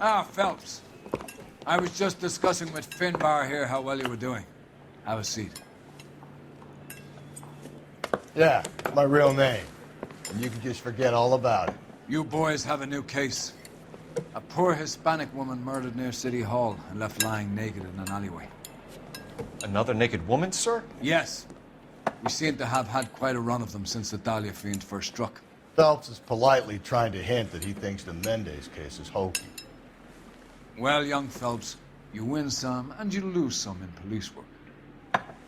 Ah, Phelps. I was just discussing with Finbar here how well you were doing. Have a seat. Yeah, my real name. And you can just forget all about it. You boys have a new case. A poor Hispanic woman murdered near City Hall and left lying naked in an alleyway. Another naked woman, sir? Yes. We seem to have had quite a run of them since the Dahlia fiend first struck. Phelps is politely trying to hint that he thinks the Mendez case is hokey. Well, young Phelps, you win some and you lose some in police work.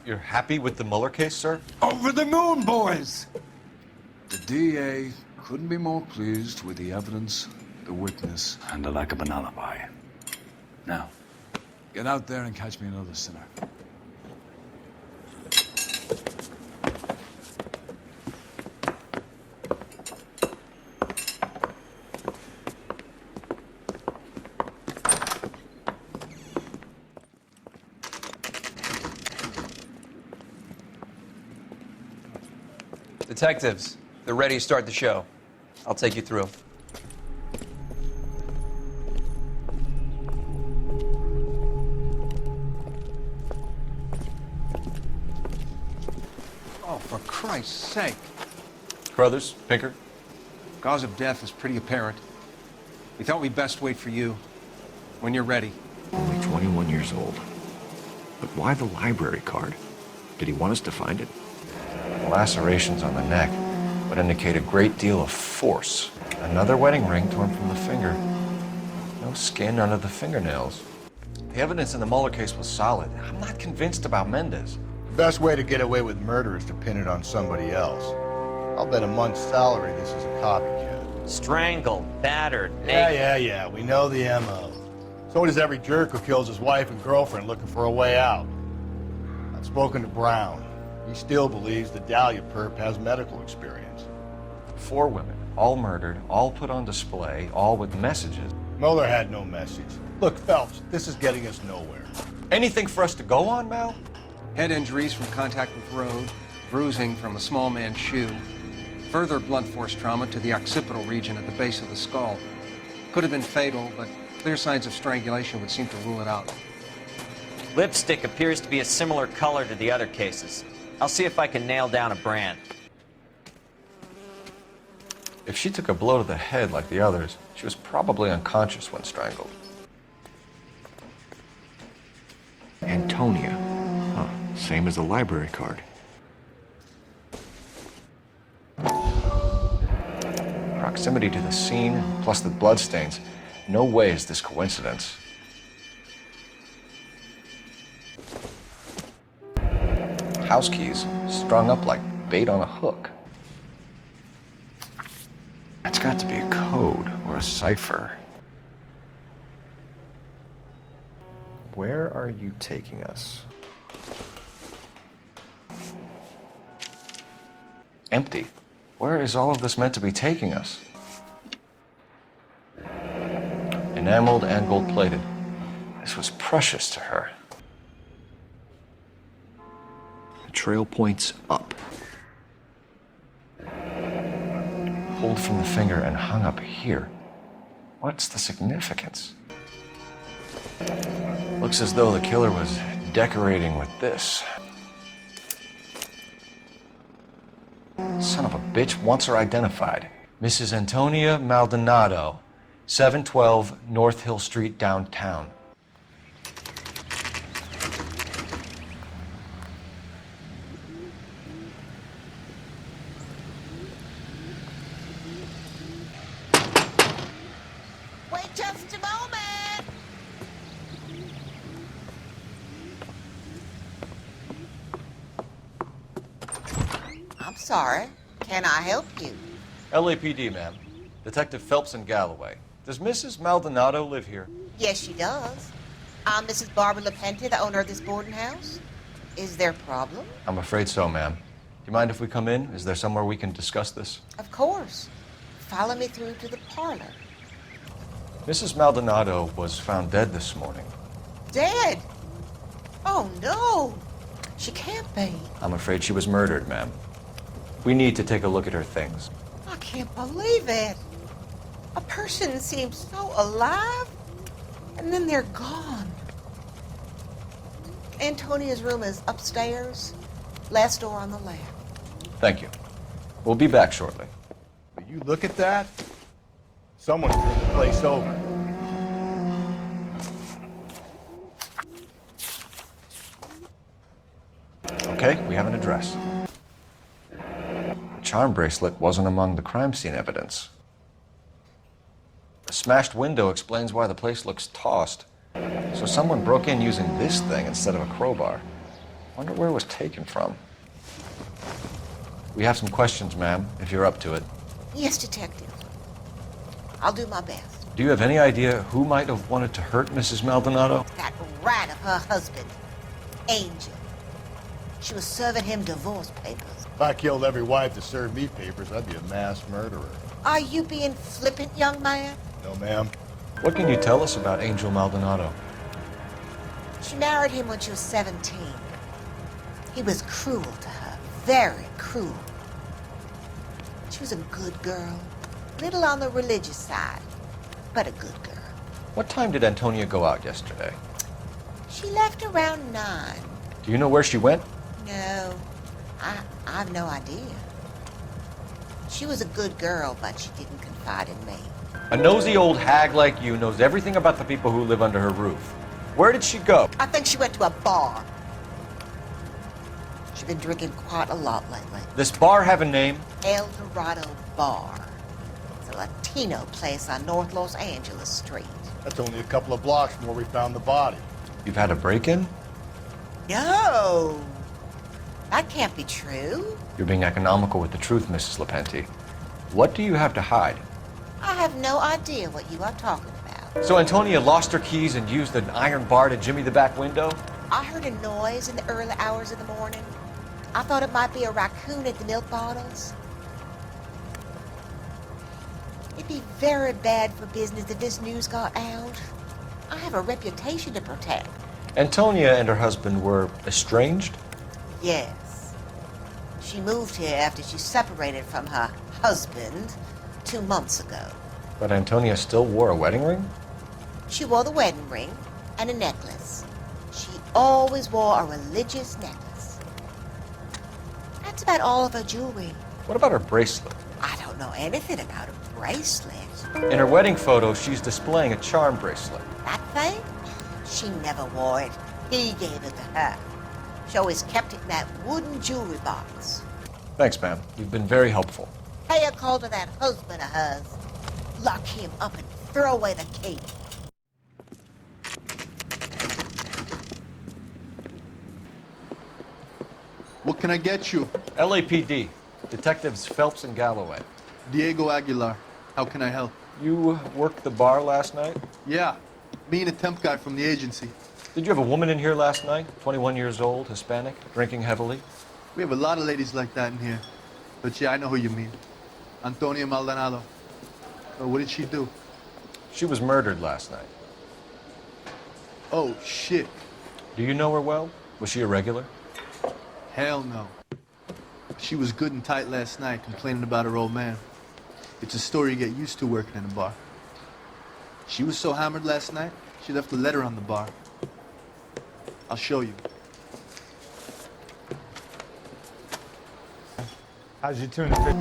You're happy with the Mueller case, sir? Over the moon, boys! The DA couldn't be more pleased with the evidence, the witness, and the lack of an alibi. Now, get out there and catch me another sinner. Detectives, they're ready to start the show. I'll take you through. Oh, for Christ's sake. Carruthers, Pinker? Cause of death is pretty apparent. We thought we'd best wait for you. When you're ready. Only 21 years old. But why the library card? Did he want us to find it? Lacerations on the neck would indicate a great deal of force. Another wedding ring torn from the finger. No skin under the fingernails. The evidence in the Mueller case was solid. I'm not convinced about Mendez. The best way to get away with murder is to pin it on somebody else. I'll bet a month's salary this is a copycat. Strangled, battered, naked. Yeah. We know the M.O. So does every jerk who kills his wife and girlfriend looking for a way out. I've spoken to Brown. He still believes the Dahlia perp has medical experience. 4 women, all murdered, all put on display, all with messages. Mueller had no message. Look, Phelps, this is getting us nowhere. Anything for us to go on, Mal? Head injuries from contact with road, bruising from a small man's shoe, further blunt force trauma to the occipital region at the base of the skull. Could have been fatal, but clear signs of strangulation would seem to rule it out. Lipstick appears to be a similar color to the other cases. I'll see if I can nail down a brand. If she took a blow to the head like the others, she was probably unconscious when strangled. Antonia. Huh, same as the library card. Proximity to the scene, plus the bloodstains. No way is this coincidence. House keys strung up like bait on a hook. It's got to be a code or a cipher. Where are you taking us? Empty. Where is all of this meant to be taking us? Enameled and gold-plated. This was precious to her. The trail points up. Pulled from the finger and hung up here. What's the significance? Looks as though the killer was decorating with this. Son of a bitch wants her identified. Mrs. Antonia Maldonado, 712 North Hill Street, downtown. Wait just a moment. I'm sorry. Can I help you? LAPD, ma'am. Detective Phelps and Galloway. Does Mrs. Maldonado live here? Yes, she does. I'm Mrs. Barbara LaPenta, the owner of this boarding house. Is there a problem? I'm afraid so, ma'am. Do you mind if we come in? Is there somewhere we can discuss this? Of course. Follow me through to the parlor. Mrs. Maldonado was found dead this morning. Dead? Oh, no. She can't be. I'm afraid she was murdered, ma'am. We need to take a look at her things. I can't believe it. A person seems so alive And then they're gone. Antonia's room is upstairs, last door on the left. Thank you. We'll be back shortly. But you look at that, someone turned the place over. Okay, we have an address. The charm bracelet wasn't among the crime scene evidence. The smashed window explains why the place looks tossed. So someone broke in using this thing instead of a crowbar. Wonder where it was taken from. We have some questions, ma'am, if you're up to it. Yes, detective. I'll do my best. Do you have any idea who might have wanted to hurt Mrs. Maldonado? That rat of her husband, Angel. She was serving him divorce papers. If I killed every wife to serve me papers, I'd be a mass murderer. Are you being flippant, young man? No, ma'am. What can you tell us about Angel Maldonado? She married him when she was 17. He was cruel to her, very cruel. She was a good girl, little on the religious side, but a good girl. What time did Antonia go out yesterday? She left around 9. Do you know where she went? No, I've no idea. She was a good girl, but she didn't confide in me. A nosy old hag like you knows everything about the people who live under her roof. Where did she go? I think she went to a bar. She's been drinking quite a lot lately. This bar have a name? El Dorado Bar. It's a Latino place on North Los Angeles Street. That's only a couple of blocks from where we found the body. You've had a break-in? No, that can't be true. You're being economical with the truth, Mrs. Lepenti. What do you have to hide? I have no idea what you are talking about. So Antonia lost her keys and used an iron bar to jimmy the back window? I heard a noise in the early hours of the morning. I thought it might be a raccoon at the milk bottles. It'd be very bad for business if this news got out. I have a reputation to protect. Antonia and her husband were estranged? Yes. She moved here after she separated from her husband 2 months ago. But Antonia still wore a wedding ring? She wore the wedding ring and a necklace. She always wore a religious necklace. That's about all of her jewelry. What about her bracelet? I don't know anything about a bracelet. In her wedding photo, she's displaying a charm bracelet. That thing? She never wore it. He gave it to her. She always kept it in that wooden jewelry box. Thanks, ma'am. You've been very helpful. Pay a call to that husband of hers. Lock him up and throw away the key. What can I get you? LAPD. Detectives Phelps and Galloway. Diego Aguilar. How can I help? You worked the bar last night? Yeah, me and a temp guy from the agency. Did you have a woman in here last night? 21 years old, Hispanic, drinking heavily? We have a lot of ladies like that in here. But yeah, I know who you mean. Antonia Maldonado. What did she do? She was murdered last night. Oh, shit. Do you know her well? Was she a regular? Hell no. She was good and tight last night, complaining about her old man. It's a story you get used to working in a bar. She was so hammered last night, she left a letter on the bar. I'll show you. How'd you tune the fish?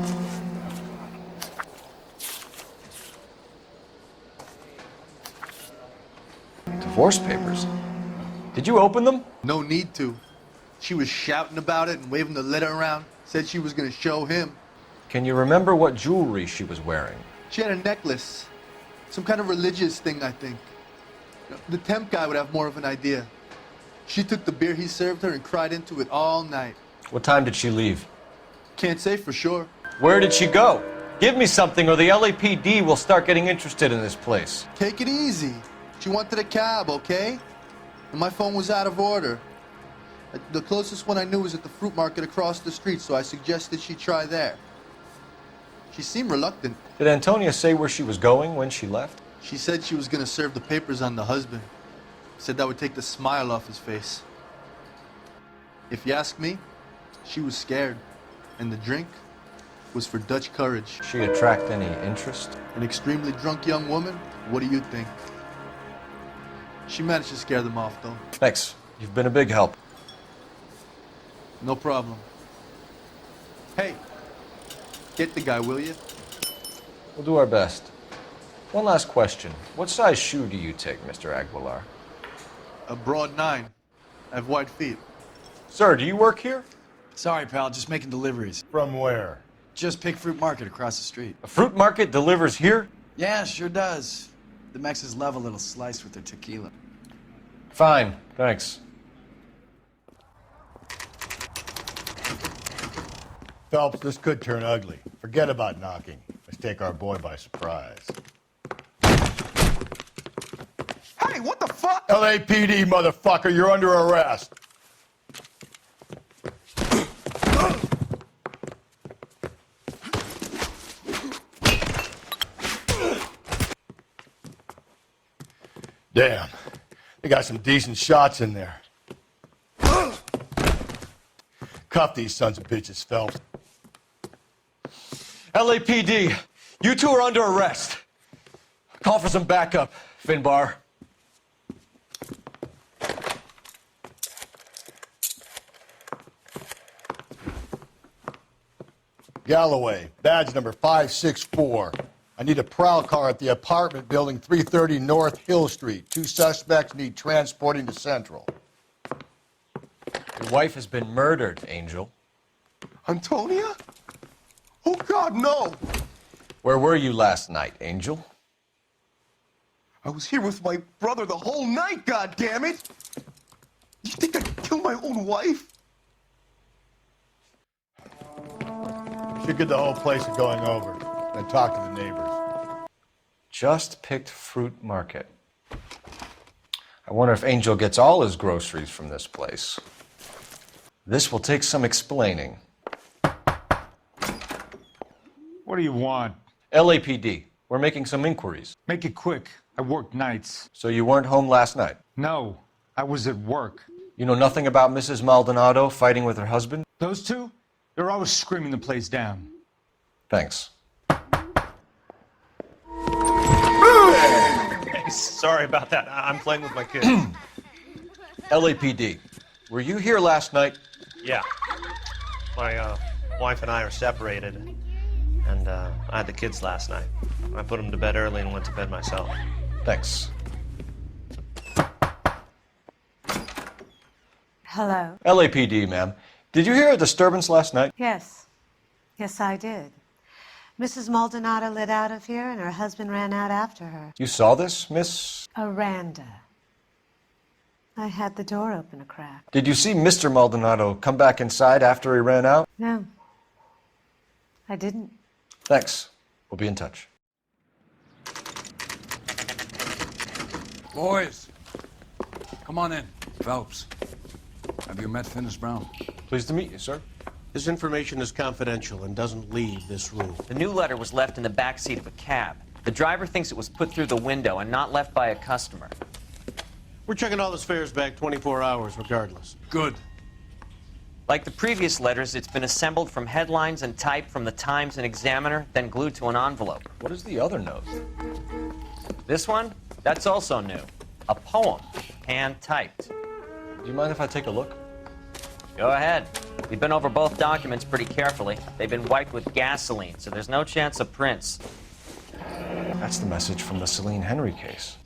Divorce papers. Did you open them? No need to. She was shouting about it and waving the letter around. Said she was gonna show him. Can you remember what jewelry she was wearing? She had a necklace. Some kind of religious thing, I think. The temp guy would have more of an idea. She took the beer he served her and cried into it all night. What time did she leave? Can't say for sure. Where did she go? Give me something or the LAPD will start getting interested in this place. Take it easy. She wanted a cab, okay? And my phone was out of order. The closest one I knew was at the fruit market across the street, so I suggested she try there. She seemed reluctant. Did Antonia say where she was going when she left? She said she was gonna serve the papers on the husband. Said that would take the smile off his face. If you ask me, she was scared. And the drink was for Dutch courage. She attract any interest? An extremely drunk young woman? What do you think? She managed to scare them off, though. Thanks. You've been a big help. No problem. Hey, get the guy, will you? We'll do our best. One last question. What size shoe do you take, Mr. Aguilar? A broad 9. I have wide feet. Sir, do you work here? Sorry, pal, just making deliveries. From where? Just Pig Fruit Market across the street. A fruit market delivers here? Yeah, sure does. The Mexes love a little slice with their tequila. Fine, thanks. Phelps, this could turn ugly. Forget about knocking. Let's take our boy by surprise. Hey, what the fuck? LAPD, motherfucker, you're under arrest. Damn, they got some decent shots in there. Cuff these sons of bitches, Phelps. LAPD, you two are under arrest. Call for some backup, Finbar. Galloway, badge number 564. I need a prowl car at the apartment building 330 North Hill Street. 2 suspects need transporting to Central. Your wife has been murdered, Angel. Antonia? Oh, God, no! Where were you last night, Angel? I was here with my brother the whole night, goddammit! You think I'd kill my own wife? We should get the whole place going over, then talk to the neighbors. Just picked fruit market. I wonder if Angel gets all his groceries from this place. This will take some explaining. What do you want? LAPD, we're making some inquiries. Make it quick. I work nights. So you weren't home last night? No, I was at work. You know nothing about Mrs. Maldonado fighting with her husband? Those two? They're always screaming the place down. Thanks. Sorry about that. I'm playing with my kids. LAPD, were you here last night? Yeah. My wife and I are separated, and I had the kids last night. I put them to bed early and went to bed myself. Thanks. Hello. LAPD, ma'am. Did you hear a disturbance last night? Yes. Yes, I did. Mrs. Maldonado lit out of here, and her husband ran out after her. You saw this, Miss? Aranda. I had the door open a crack. Did you see Mr. Maldonado come back inside after he ran out? No. I didn't. Thanks. We'll be in touch. Boys, come on in. Phelps, have you met Finis Brown? Pleased to meet you, sir. This information is confidential and doesn't leave this room. The new letter was left in the back seat of a cab. The driver thinks it was put through the window and not left by a customer. We're checking all his fares back 24 hours regardless. Good. Like the previous letters, it's been assembled from headlines and typed from the Times and Examiner, then glued to an envelope. What is the other note? This one? That's also new. A poem, hand-typed. Do you mind if I take a look? Go ahead. We've been over both documents pretty carefully. They've been wiped with gasoline, so there's no chance of prints. That's the message from the Celine Henry case.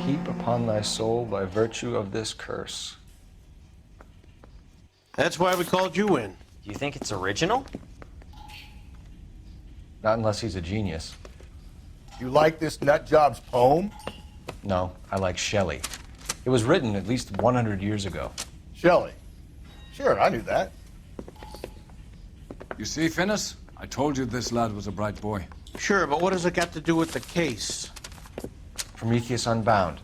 Keep upon thy soul by virtue of this curse. That's why we called you in. Do you think it's original? Not unless he's a genius. You like this nutjob's poem? No, I like Shelley. It was written at least 100 years ago. Shelley. Sure, I knew that. You see, Finis? I told you this lad was a bright boy. Sure, but what has it got to do with the case? Prometheus Unbound.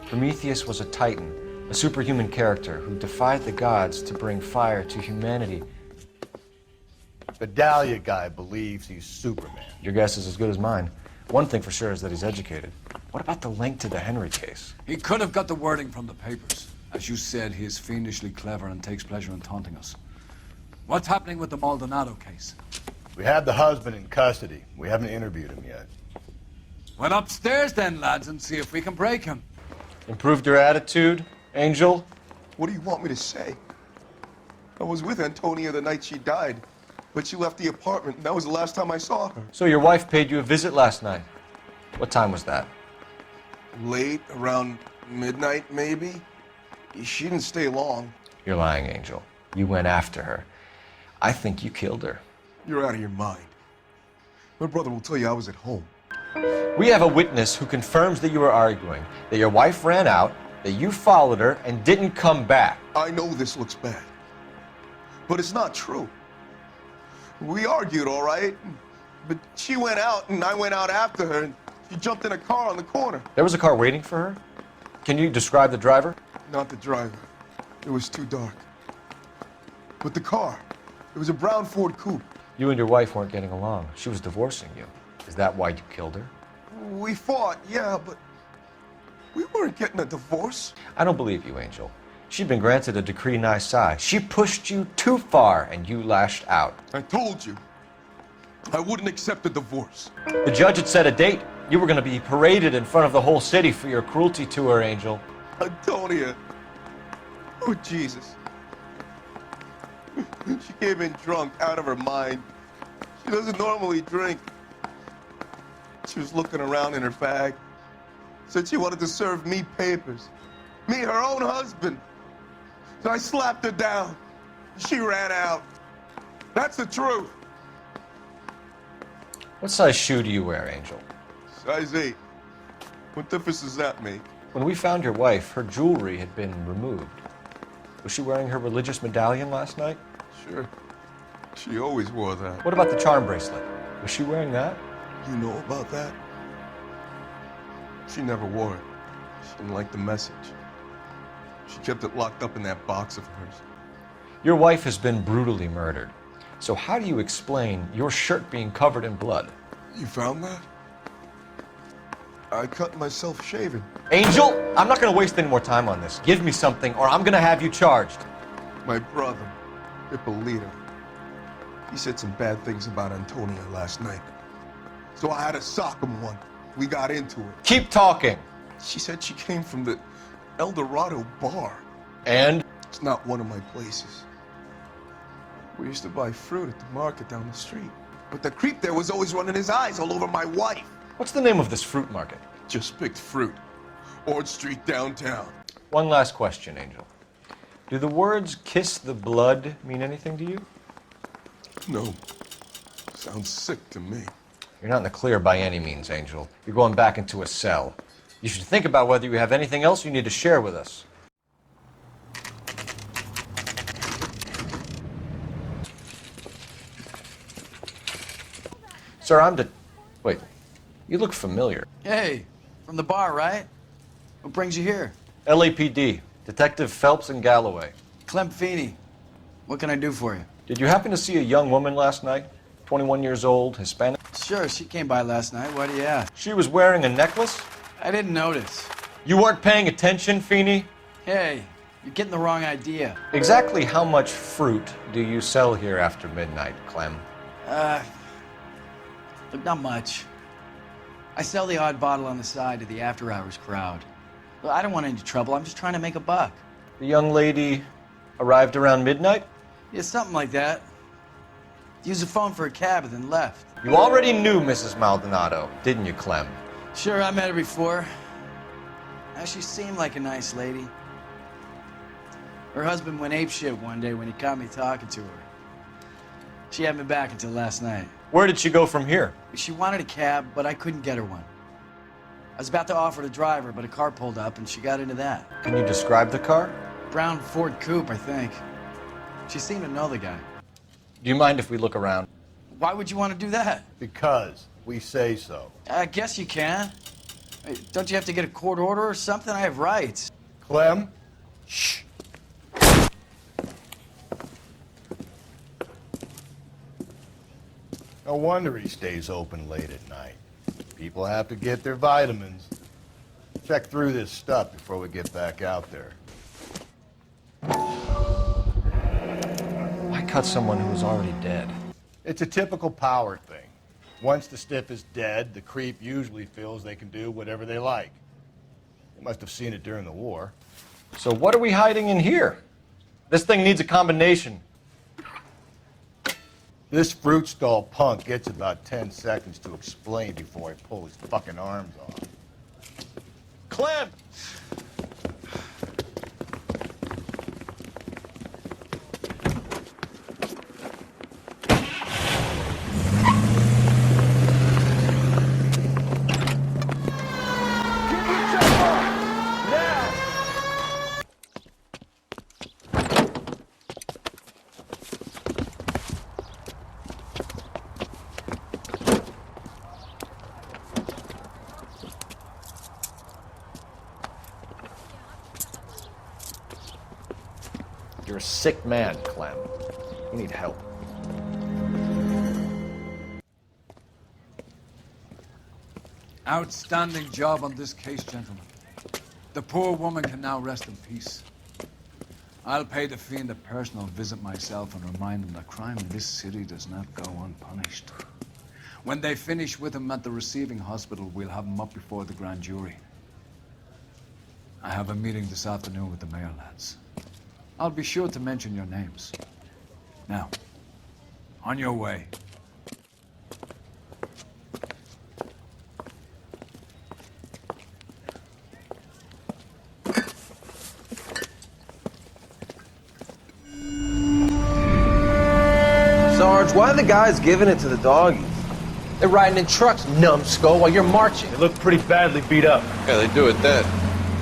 Prometheus was a titan, a superhuman character who defied the gods to bring fire to humanity. The Dahlia guy believes he's Superman. Your guess is as good as mine. One thing for sure is that he's educated. What about the link to the Henry case? He could have got the wording from the papers. As you said, he is fiendishly clever and takes pleasure in taunting us. What's happening with the Maldonado case? We have the husband in custody. We haven't interviewed him yet. Well, upstairs then, lads, and see if we can break him. Improved your attitude, Angel? What do you want me to say? I was with Antonia the night she died, but she left the apartment, and that was the last time I saw her. So your wife paid you a visit last night. What time was that? Late, around midnight, maybe? She didn't stay long. You're lying, Angel. You went after her. I think you killed her. You're out of your mind. My brother will tell you I was at home. We have a witness who confirms that you were arguing, that your wife ran out, that you followed her, and didn't come back. I know this looks bad, but it's not true. We argued, all right, but she went out, and I went out after her, and she jumped in a car on the corner. There was a car waiting for her? Can you describe the driver? Not the driver. It was too dark. But the car, it was a brown Ford coupe. You and your wife weren't getting along. She was divorcing you. Is that why you killed her? We fought, yeah, but we weren't getting a divorce. I don't believe you, Angel. She'd been granted a decree nisi. She pushed you too far, and you lashed out. I told you, I wouldn't accept a divorce. The judge had set a date. You were going to be paraded in front of the whole city for your cruelty to her, Angel. Antonia. Oh, Jesus. She came in drunk, out of her mind. She doesn't normally drink. She was looking around in her bag. Said she wanted to serve me papers. Me, her own husband. So I slapped her down. She ran out. That's the truth. What size shoe do you wear, Angel? Size 8. What difference does that make? When we found your wife, her jewelry had been removed. Was she wearing her religious medallion last night? Sure. She always wore that. What about the charm bracelet? Was she wearing that? You know about that? She never wore it. She didn't like the message. She kept it locked up in that box of hers. Your wife has been brutally murdered. So how do you explain your shirt being covered in blood? You found that? I cut myself shaving. Angel, I'm not going to waste any more time on this. Give me something or I'm going to have you charged. My brother, Ippolito, he said some bad things about Antonia last night. So I had to sock him one. We got into it. Keep talking. She said she came from the El Dorado bar. And? It's not one of my places. We used to buy fruit at the market down the street. But the creep there was always running his eyes all over my wife. What's the name of this fruit market? Just picked fruit. Ord Street downtown. One last question, Angel. Do the words kiss the blood mean anything to you? No. Sounds sick to me. You're not in the clear by any means, Angel. You're going back into a cell. You should think about whether you have anything else you need to share with us. Sir, Wait. You look familiar. Hey, from the bar, right? What brings you here? LAPD. Detective Phelps and Galloway. Clem Feeney. What can I do for you? Did you happen to see a young woman last night? 21 years old, Hispanic? Sure, she came by last night. Why do you ask? She was wearing a necklace? I didn't notice. You weren't paying attention, Feeney? Hey, you're getting the wrong idea. Exactly how much fruit do you sell here after midnight, Clem? Look, not much. I sell the odd bottle on the side to the after-hours crowd. Look, I don't want any trouble. I'm just trying to make a buck. The young lady arrived around midnight? Yeah, something like that. Used the phone for a cab and then left. You already knew Mrs. Maldonado, didn't you, Clem? Sure, I met her before. She seemed like a nice lady. Her husband went apeshit one day when he caught me talking to her. She hadn't been back until last night. Where did she go from here? She wanted a cab, but I couldn't get her one. I was about to offer to drive her, but a car pulled up and she got into that. Can you describe the car? Brown Ford coupe, I think. She seemed to know the guy. Do you mind if we look around? Why would you want to do that? Because we say so. I guess you can. Hey, don't you have to get a court order or something? I have rights. Clem? Shh. No wonder he stays open late at night. People have to get their vitamins. Check through this stuff before we get back out there. Why cut someone who was already dead? It's a typical power thing. Once the stiff is dead, the creep usually feels they can do whatever they like. They must have seen it during the war. So what are we hiding in here? This thing needs a combination. This fruit stall punk gets about 10 seconds to explain before I pull his fucking arms off. Clem! You're a sick man, Clem. You need help. Outstanding job on this case, gentlemen. The poor woman can now rest in peace. I'll pay the fiend a personal visit myself and remind him that crime in this city does not go unpunished. When they finish with him at the receiving hospital, we'll have him up before the grand jury. I have a meeting this afternoon with the mayor lads. I'll be sure to mention your names. Now, on your way. Sarge, why are the guys giving it to the doggies? They're riding in trucks, numbskull, while you're marching. They look pretty badly beat up. Yeah, they do at that.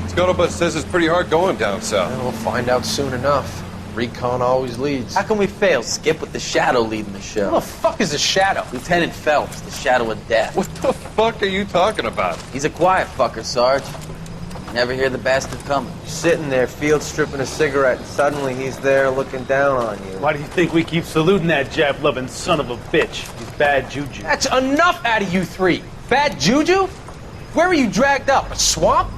Scuttlebutt says it's pretty hard going down south. We'll find out soon enough. Recon always leads. How can we fail? Skip with the Shadow leading the show. Who the fuck is the Shadow? Lieutenant Phelps, the Shadow of Death. What the fuck are you talking about? He's a quiet fucker, Sarge. Never hear the bastard coming. Sitting there, field stripping a cigarette, and suddenly he's there looking down on you. Why do you think we keep saluting that Jap-loving son of a bitch? He's bad juju. That's enough out of you three. Bad juju? Where were you dragged up? A swamp?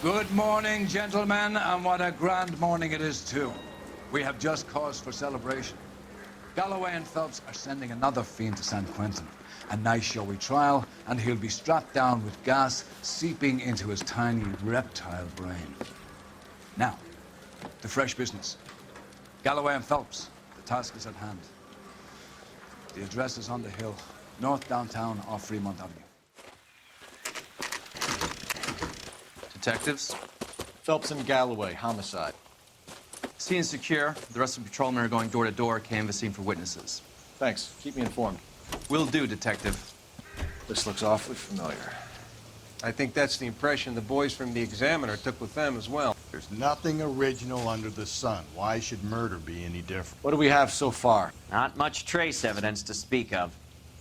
Good morning, gentlemen, and what a grand morning it is, too. We have just cause for celebration. Galloway and Phelps are sending another fiend to San Quentin. A nice showy trial, and he'll be strapped down with gas seeping into his tiny reptile brain. Now, to fresh business. Galloway and Phelps, the task is at hand. The address is on the hill, north downtown off Fremont Avenue. Detectives? Phelps and Galloway, homicide. Scene is secure. The rest of the patrolmen are going door to door, canvassing for witnesses. Thanks. Keep me informed. Will do, Detective. This looks awfully familiar. I think that's the impression the boys from the Examiner took with them as well. There's nothing original under the sun. Why should murder be any different? What do we have so far? Not much trace evidence to speak of.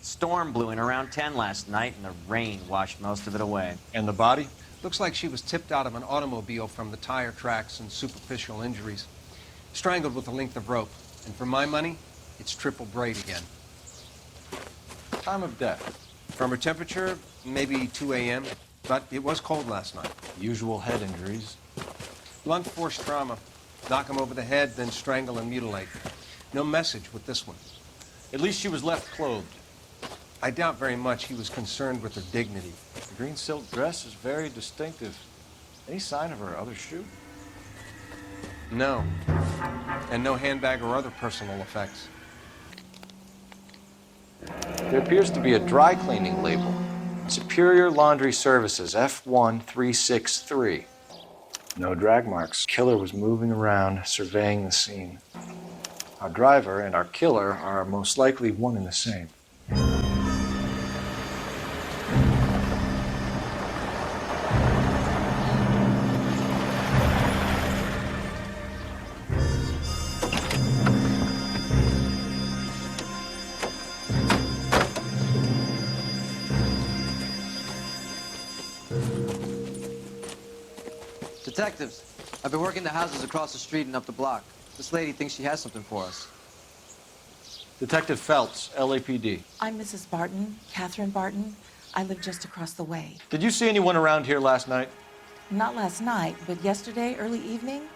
Storm blew in around 10 last night, and the rain washed most of it away. And the body? Looks like she was tipped out of an automobile from the tire tracks and superficial injuries. Strangled with a length of rope. And for my money, it's triple braid again. Time of death? From her temperature, maybe 2 a.m., but it was cold last night. Usual head injuries. Blunt force trauma. Knock him over the head, then strangle and mutilate. No message with this one. At least she was left clothed. I doubt very much he was concerned with her dignity. The green silk dress is very distinctive. Any sign of her other shoe? No. And no handbag or other personal effects. There appears to be a dry cleaning label. Superior Laundry Services, F1363. No drag marks. Killer was moving around, surveying the scene. Our driver and our killer are most likely one and the same. Detectives, I've been working the houses across the street and up the block. This lady thinks she has something for us. Detective Phelps, LAPD. I'm Mrs. Barton, Catherine Barton. I live just across the way. Did you see anyone around here last night? Not last night, but yesterday, early evening,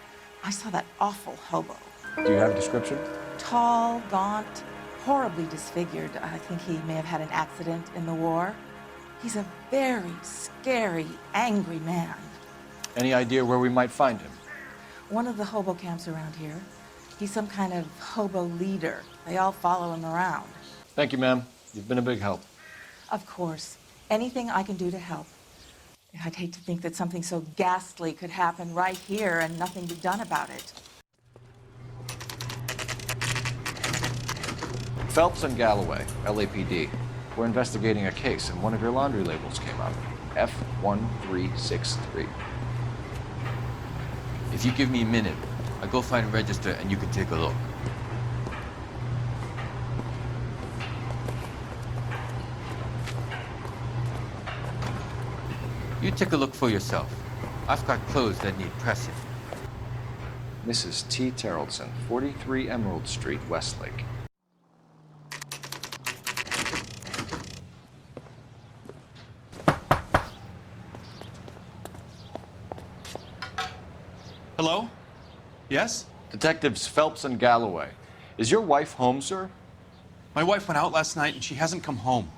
I saw that awful hobo. Do you have a description? Tall, gaunt, horribly disfigured. I think he may have had an accident in the war. He's a very scary, angry man. Any idea where we might find him? One of the hobo camps around here. He's some kind of hobo leader. They all follow him around. Thank you, ma'am. You've been a big help. Of course. Anything I can do to help. I'd hate to think that something so ghastly could happen right here and nothing be done about it. Phelps and Galloway, LAPD. We're investigating a case, and one of your laundry labels came up. F1363. If you give me a minute, I'll go find a register and you can take a look. You take a look for yourself. I've got clothes that need pressing. Mrs. T. Terrellson, 43 Emerald Street, Westlake. Hello? Yes? Detectives Phelps and Galloway. Is your wife home, sir? My wife went out last night and she hasn't come home.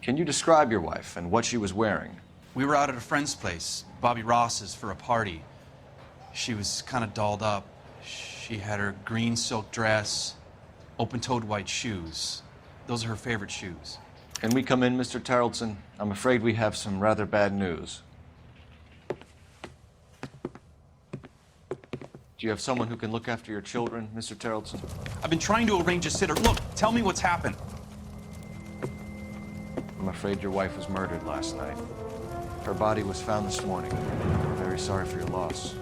Can you describe your wife and what she was wearing? We were out at a friend's place, Bobby Ross's, for a party. She was kind of dolled up. She had her green silk dress, open-toed white shoes. Those are her favorite shoes. Can we come in, Mr. Terrellson? I'm afraid we have some rather bad news. Do you have someone who can look after your children, Mr. Terrellson? I've been trying to arrange a sitter. Look, tell me what's happened. I'm afraid your wife was murdered last night. Her body was found this morning. I'm very sorry for your loss.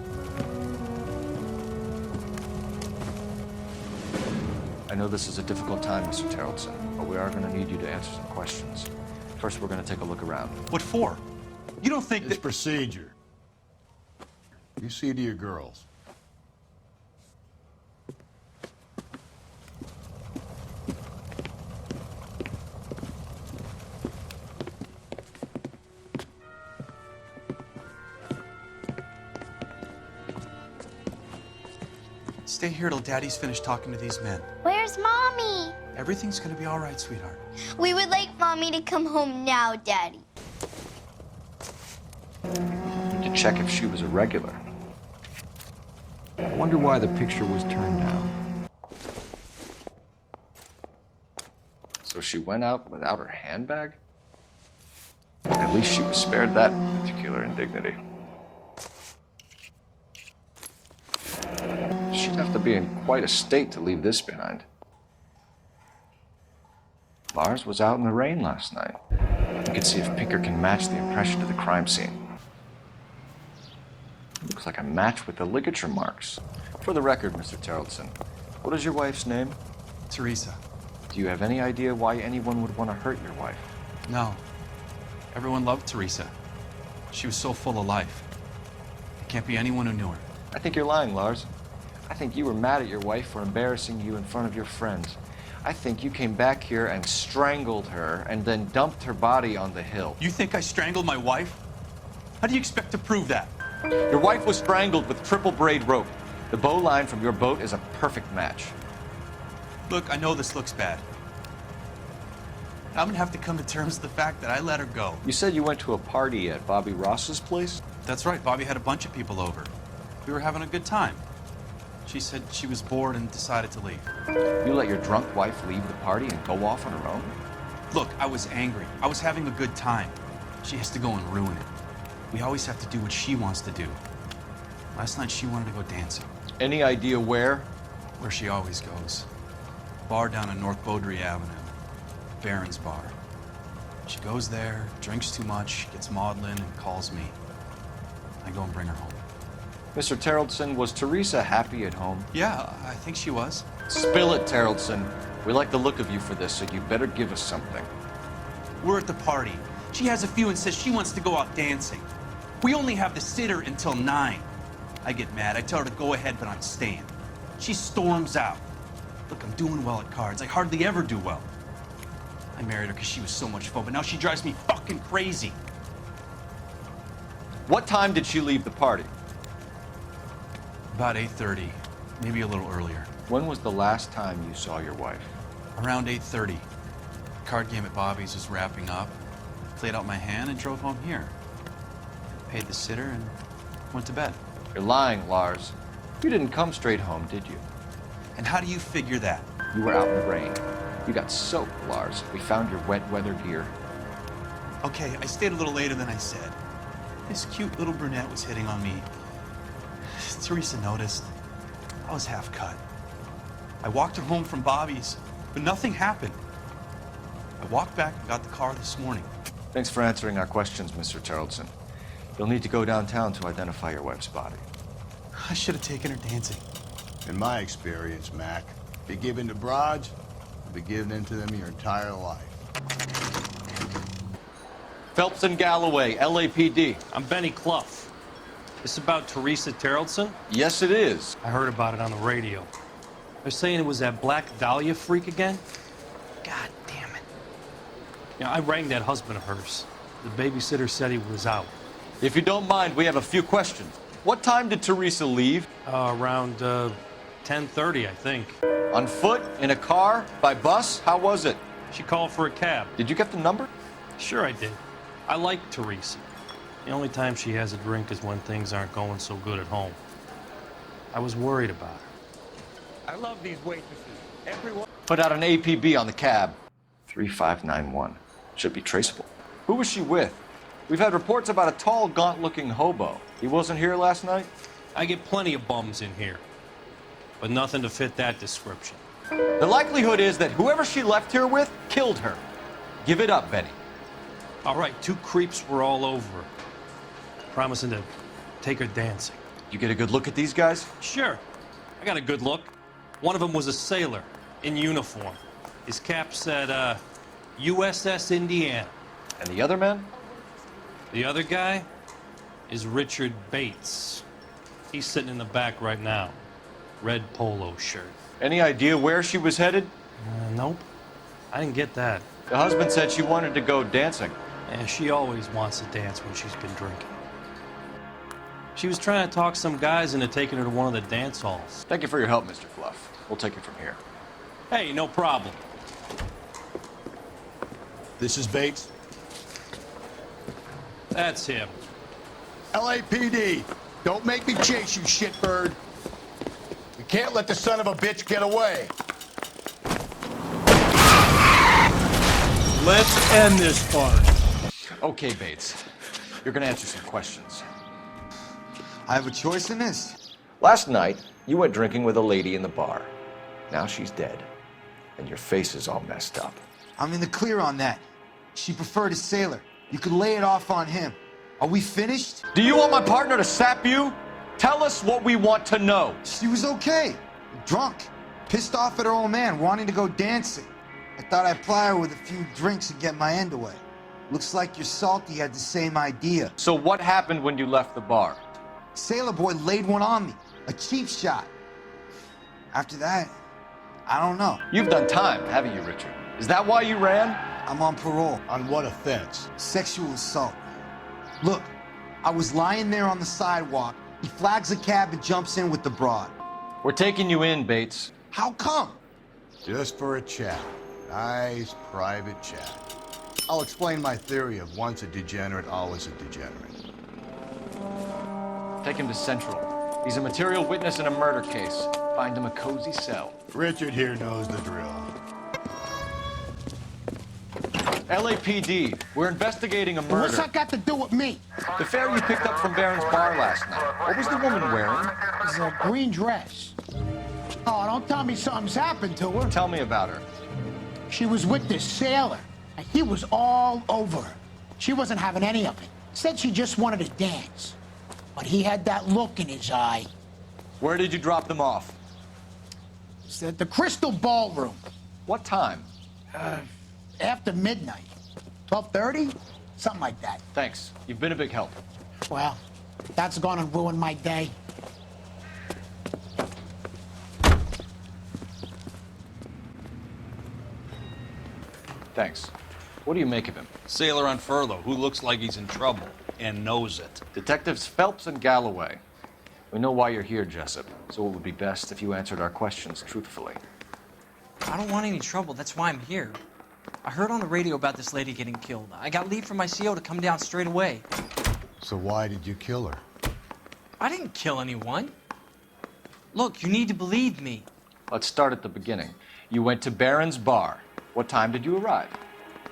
I know this is a difficult time, Mr. Terrellson, but we are going to need you to answer some questions. First, we're going to take a look around. What for? You don't think It's procedure. You see to your girls. Stay here till Daddy's finished talking to these men. Where's Mommy? Everything's gonna be all right, sweetheart. We would like Mommy to come home now, Daddy. To check if she was a regular. I wonder why the picture was turned down. So she went out without her handbag? At least she was spared that particular indignity. She'd have to be in quite a state to leave this behind. Lars was out in the rain last night. We could see if Pinker can match the impression to the crime scene. Looks like a match with the ligature marks. For the record, Mr. Terrellson, what is your wife's name? Teresa. Do you have any idea why anyone would want to hurt your wife? No. Everyone loved Teresa. She was so full of life. There can't be anyone who knew her. I think you're lying, Lars. I think you were mad at your wife for embarrassing you in front of your friends. I think you came back here and strangled her and then dumped her body on the hill. You think I strangled my wife? How do you expect to prove that? Your wife was strangled with triple braid rope. The bow line from your boat is a perfect match. Look, I know this looks bad. I'm gonna have to come to terms with the fact that I let her go. You said you went to a party at Bobby Ross's place? That's right. Bobby had a bunch of people over. We were having a good time. She said she was bored and decided to leave. You let your drunk wife leave the party and go off on her own? Look, I was angry. I was having a good time. She has to go and ruin it. We always have to do what she wants to do. Last night she wanted to go dancing. Any idea where? Where she always goes. Bar down on North Beaudry Avenue. Barron's Bar. She goes there, drinks too much, gets maudlin, and calls me. I go and bring her home. Mr. Terrellson, was Teresa happy at home? Yeah, I think she was. Spill it, Terrellson. We like the look of you for this, so you better give us something. We're at the party. She has a few and says she wants to go out dancing. We only have the sitter until 9. I get mad. I tell her to go ahead, but I'm staying. She storms out. Look, I'm doing well at cards. I hardly ever do well. I married her because she was so much fun, but now she drives me fucking crazy. What time did she leave the party? About 8:30, maybe a little earlier. When was the last time you saw your wife? Around 8:30. The card game at Bobby's was wrapping up. Played out my hand and drove home here. Paid the sitter and went to bed. You're lying, Lars. You didn't come straight home, did you? And how do you figure that? You were out in the rain. You got soaked, Lars. We found your wet weather gear. Okay, I stayed a little later than I said. This cute little brunette was hitting on me. Teresa noticed. I was half cut. I walked her home from Bobby's, but nothing happened. I walked back and got the car this morning. Thanks for answering our questions, Mr. Charlton. You'll need to go downtown to identify your wife's body. I should have taken her dancing. In my experience, Mac, if you give in to broads, you'll be giving in to them your entire life. Phelps and Galloway, LAPD. I'm Benny Clough. This about Teresa Terrellson? Yes, it is. I heard about it on the radio. They're saying it was that Black Dahlia freak again? God damn it. You know, I rang that husband of hers. The babysitter said he was out. If you don't mind, we have a few questions. What time did Teresa leave? Around 10:30, I think. On foot? In a car? By bus? How was it? She called for a cab. Did you get the number? Sure I did. I like Teresa. The only time she has a drink is when things aren't going so good at home. I was worried about her. I love these waitresses. Everyone. Put out an APB on the cab. 3591. Should be traceable. Who was she with? We've had reports about a tall, gaunt-looking hobo. He wasn't here last night? I get plenty of bums in here, but nothing to fit that description. The likelihood is that whoever she left here with killed her. Give it up, Benny. All right, 2 creeps were all over her, promising to take her dancing. You get a good look at these guys? Sure. I got a good look. One of them was a sailor in uniform. His cap said, USS Indiana. And the other man? The other guy is Richard Bates. He's sitting in the back right now. Red polo shirt. Any idea where she was headed? Nope. I didn't get that. The husband said she wanted to go dancing. And she always wants to dance when she's been drinking. She was trying to talk some guys into taking her to one of the dance halls. Thank you for your help, Mr. Clough. We'll take it from here. Hey, no problem. This is Bates. That's him. LAPD, don't make me chase you, shitbird. We can't let the son of a bitch get away. Let's end this farce. Okay, Bates. You're gonna answer some questions. I have a choice in this. Last night, you went drinking with a lady in the bar. Now she's dead, and your face is all messed up. I'm in the clear on that. She preferred a sailor. You could lay it off on him. Are we finished? Do you want my partner to sap you? Tell us what we want to know. She was okay. Drunk. Pissed off at her old man, wanting to go dancing. I thought I'd ply her with a few drinks and get my end away. Looks like your salty had the same idea. So what happened when you left the bar? Sailor boy laid one on me. A cheap shot. After that, I don't know. You've done time, haven't you, Richard? Is that why you ran? I'm on parole. On what offense? Sexual assault. Look, I was lying there on the sidewalk. He flags a cab and jumps in with the broad. We're taking you in, Bates. How come? Just for a chat. Nice private chat. I'll explain my theory of once a degenerate, always a degenerate. Take him to Central. He's a material witness in a murder case. Find him a cozy cell. Richard here knows the drill. LAPD, we're investigating a murder. What's that got to do with me? The fare you picked up from Barron's bar last night. What was the woman wearing? It's a green dress. Oh, don't tell me something's happened to her. Tell me about her. She was with this sailor, and he was all over her. She wasn't having any of it. Said she just wanted to dance. But he had that look in his eye. Where did you drop them off? It's at the Crystal Ballroom. What time? After midnight. 12:30? Something like that. Thanks. You've been a big help. Well, that's gonna ruin my day. Thanks. What do you make of him? Sailor on furlough who looks like he's in trouble and knows it. Detectives Phelps and Galloway. We know why you're here, Jessup, so it would be best if you answered our questions truthfully. I don't want any trouble. That's why I'm here. I heard on the radio about this lady getting killed. I got leave from my CO to come down straight away. So why did you kill her? I didn't kill anyone. Look, you need to believe me. Let's start at the beginning. You went to Barron's Bar. What time did you arrive?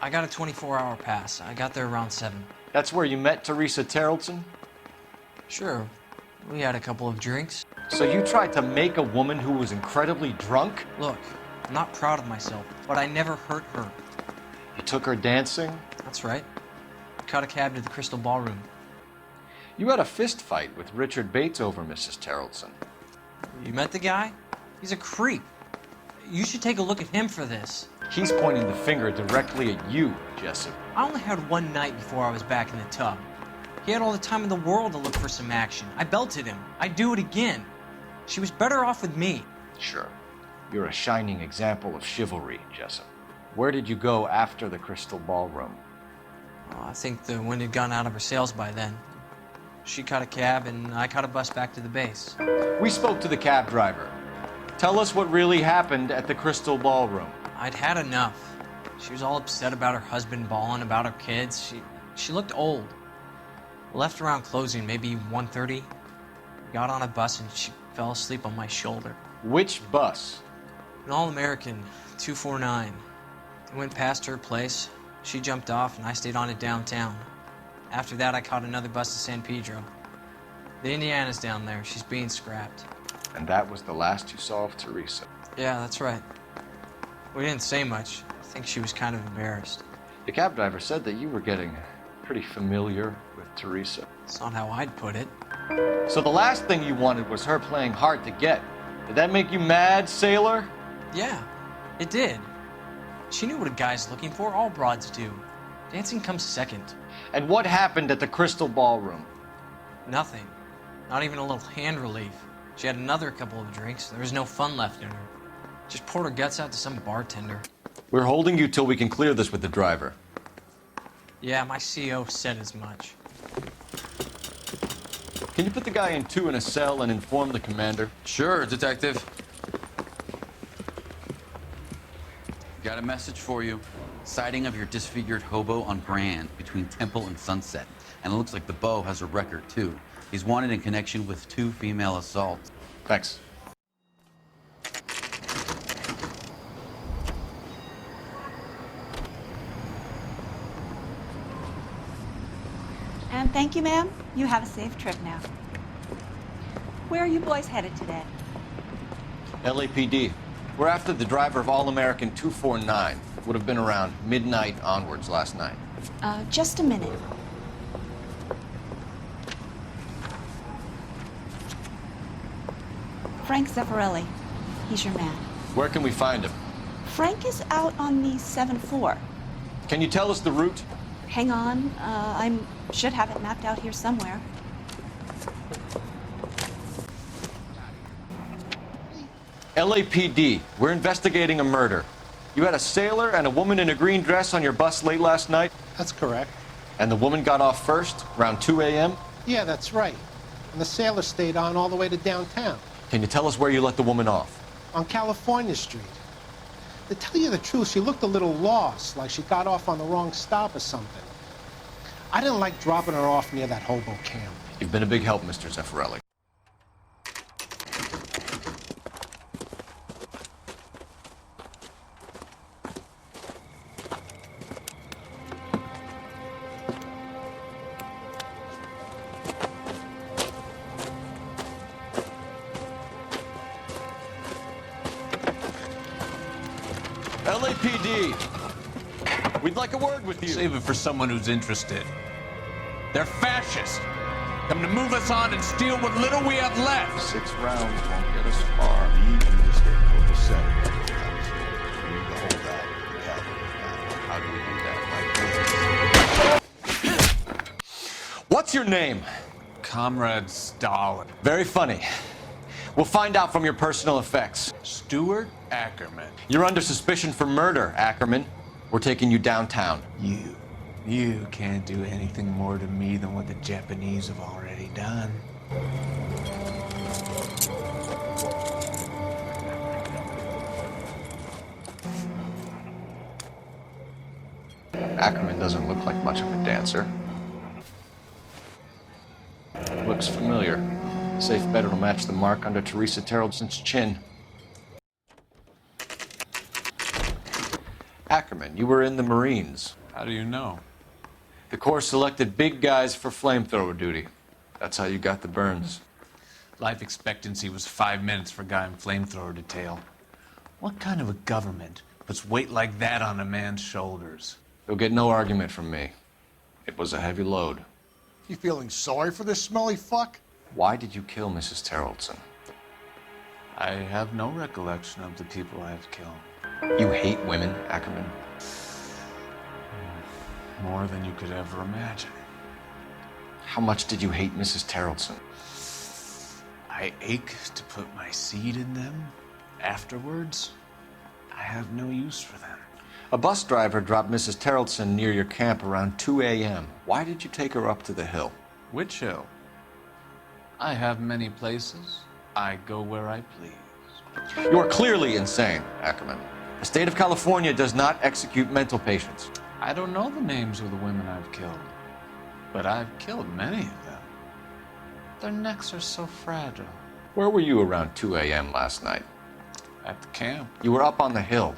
I got a 24-hour pass. I got there around 7. That's where you met Teresa Terrellson? Sure. We had a couple of drinks. So you tried to make a woman who was incredibly drunk? Look, I'm not proud of myself, but I never hurt her. You took her dancing? That's right. Caught a cab to the Crystal Ballroom. You had a fist fight with Richard Bates over Mrs. Terrellson. You met the guy? He's a creep. You should take a look at him for this. He's pointing the finger directly at you, Jessup. I only had one night before I was back in the tub. He had all the time in the world to look for some action. I belted him. I'd do it again. She was better off with me. Sure. You're a shining example of chivalry, Jessup. Where did you go after the Crystal Ballroom? Oh, I think the wind had gone out of her sails by then. She caught a cab and I caught a bus back to the base. We spoke to the cab driver. Tell us what really happened at the Crystal Ballroom. I'd had enough. She was all upset about her husband bawling about her kids. She looked old. Left around closing, maybe 1:30. Got on a bus and she fell asleep on my shoulder. Which bus? An All-American, 249. I went past her place. She jumped off and I stayed on it downtown. After that, I caught another bus to San Pedro. The Indiana's down there. She's being scrapped. And that was the last you saw of Teresa? Yeah, that's right. We didn't say much. I think she was kind of embarrassed. The cab driver said that you were getting pretty familiar with Teresa. That's not how I'd put it. So the last thing you wanted was her playing hard to get. Did that make you mad, sailor? Yeah, it did. She knew what a guy's looking for. All broads do. Dancing comes second. And what happened at the Crystal Ballroom? Nothing. Not even a little hand relief. She had another couple of drinks. There was no fun left in her. Just poured her guts out to some bartender. We're holding you till we can clear this with the driver. Yeah, my CO said as much. Can you put the guy in 2 in a cell and inform the commander? Sure, Detective. Got a message for you. Sighting of your disfigured hobo on Brand between Temple and Sunset. And it looks like the beau has a record, too. He's wanted in connection with 2 female assaults. Thanks. And thank you, ma'am. You have a safe trip now. Where are you boys headed today? LAPD. We're after the driver of All-American 249. Would have been around midnight onwards last night. Just a minute. Frank Zeffirelli. He's your man. Where can we find him? Frank is out on the 7th floor. Can you tell us the route? Hang on. I should have it mapped out here somewhere. LAPD. We're investigating a murder. You had a sailor and a woman in a green dress on your bus late last night? That's correct. And the woman got off first, around 2 a.m.? Yeah, that's right. And the sailor stayed on all the way to downtown. Can you tell us where you let the woman off? On California Street. To tell you the truth, she looked a little lost, like she got off on the wrong stop or something. I didn't like dropping her off near that hobo camp. You've been a big help, Mr. Zeffirelli. LAPD, we'd like a word with you. Save it for someone who's interested. They're fascists. Come to move us on and steal what little we have left. 6 rounds won't get us far. How do we do that? What's your name? Comrade Stalin. Very funny. We'll find out from your personal effects. Stuart Ackerman. You're under suspicion for murder, Ackerman. We're taking you downtown. You can't do anything more to me than what the Japanese have already done. Ackerman doesn't look like much of a dancer. Looks familiar. Safe bet it'll match the mark under Teresa Terreldson's chin. Ackerman, you were in the Marines. How do you know? The Corps selected big guys for flamethrower duty. That's how you got the burns. Life expectancy was 5 minutes for a guy in flamethrower detail. What kind of a government puts weight like that on a man's shoulders? You'll get no argument from me. It was a heavy load. You feeling sorry for this smelly fuck? Why did you kill Mrs. Terreldson? I have no recollection of the people I have killed. You hate women, Ackerman? More than you could ever imagine. How much did you hate Mrs. Terreldson? I ache to put my seed in them. Afterwards, I have no use for them. A bus driver dropped Mrs. Terreldson near your camp around 2 a.m. Why did you take her up to the hill? Which hill? I have many places. I go where I please. You are clearly insane, Ackerman. The state of California does not execute mental patients. I don't know the names of the women I've killed, but I've killed many of them. Their necks are so fragile. Where were you around 2 a.m. last night? At the camp. You were up on the hill.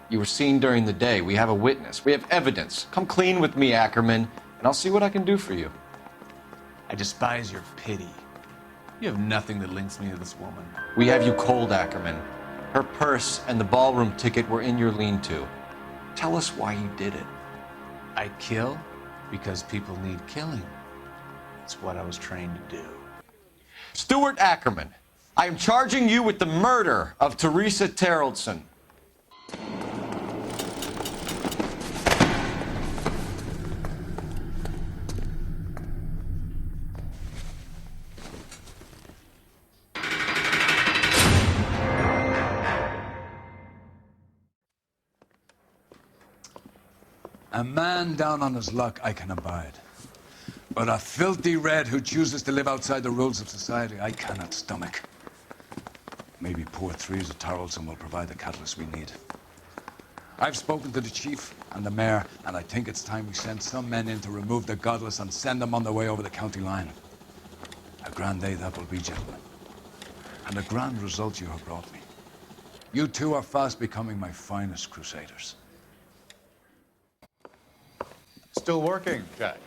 You were seen during the day. We have a witness. We have evidence. Come clean with me, Ackerman, and I'll see what I can do for you. I despise your pity. You have nothing that links me to this woman. We have you cold, Ackerman. Her purse and the ballroom ticket were in your lean-to. Tell us why you did it. I kill because people need killing. It's what I was trained to do. Stuart Ackerman, I am charging you with the murder of Teresa Terreldson. A man down on his luck I can abide. But a filthy red who chooses to live outside the rules of society, I cannot stomach. Maybe poor Teresa Terreldson will provide the catalyst we need. I've spoken to the chief and the mayor, and I think it's time we send some men in to remove the godless and send them on their way over the county line. A grand day that will be, gentlemen. And a grand result you have brought me. You two are fast becoming my finest crusaders. Still working, Jack.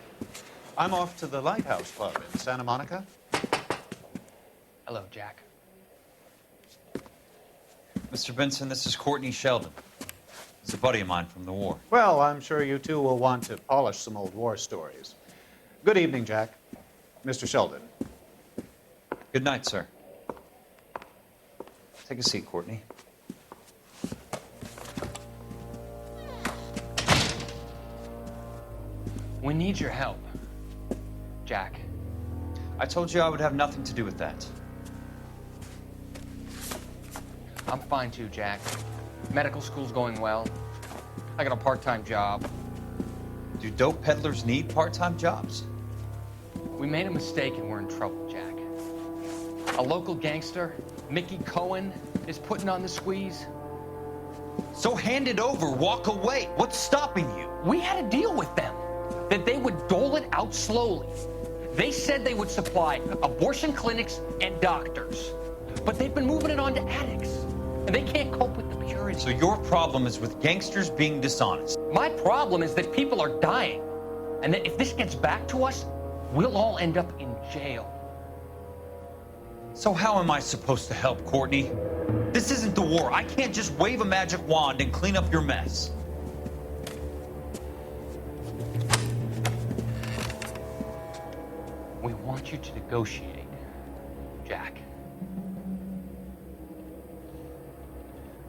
I'm off to the Lighthouse Club in Santa Monica. Hello, Jack. Mr. Benson, this is Courtney Sheldon. He's a buddy of mine from the war. Well, I'm sure you two will want to polish some old war stories. Good evening, Jack. Mr. Sheldon. Good night, sir. Take a seat, Courtney. We need your help, Jack. I told you I would have nothing to do with that. I'm fine too, Jack. Medical school's going well. I got a part-time job. Do dope peddlers need part-time jobs? We made a mistake and we're in trouble, Jack. A local gangster, Mickey Cohen, is putting on the squeeze. So hand it over, walk away. What's stopping you? We had a deal with them that they would dole it out slowly. They said they would supply abortion clinics and doctors, but they've been moving it on to addicts, and they can't cope with the purity. So your problem is with gangsters being dishonest? My problem is that people are dying, and that if this gets back to us, we'll all end up in jail. So how am I supposed to help, Courtney? This isn't the war. I can't just wave a magic wand and clean up your mess. We want you to negotiate, Jack.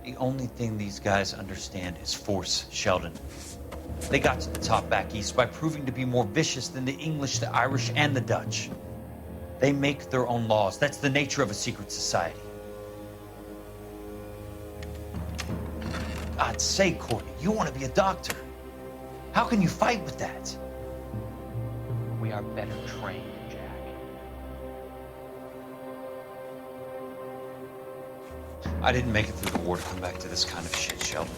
The only thing these guys understand is force, Sheldon. They got to the top back east by proving to be more vicious than the English, the Irish, and the Dutch. They make their own laws. That's the nature of a secret society. God's sake, Courtney, you want to be a doctor. How can you fight with that? We are better trained, Jack. I didn't make it through the war to come back to this kind of shit, Sheldon.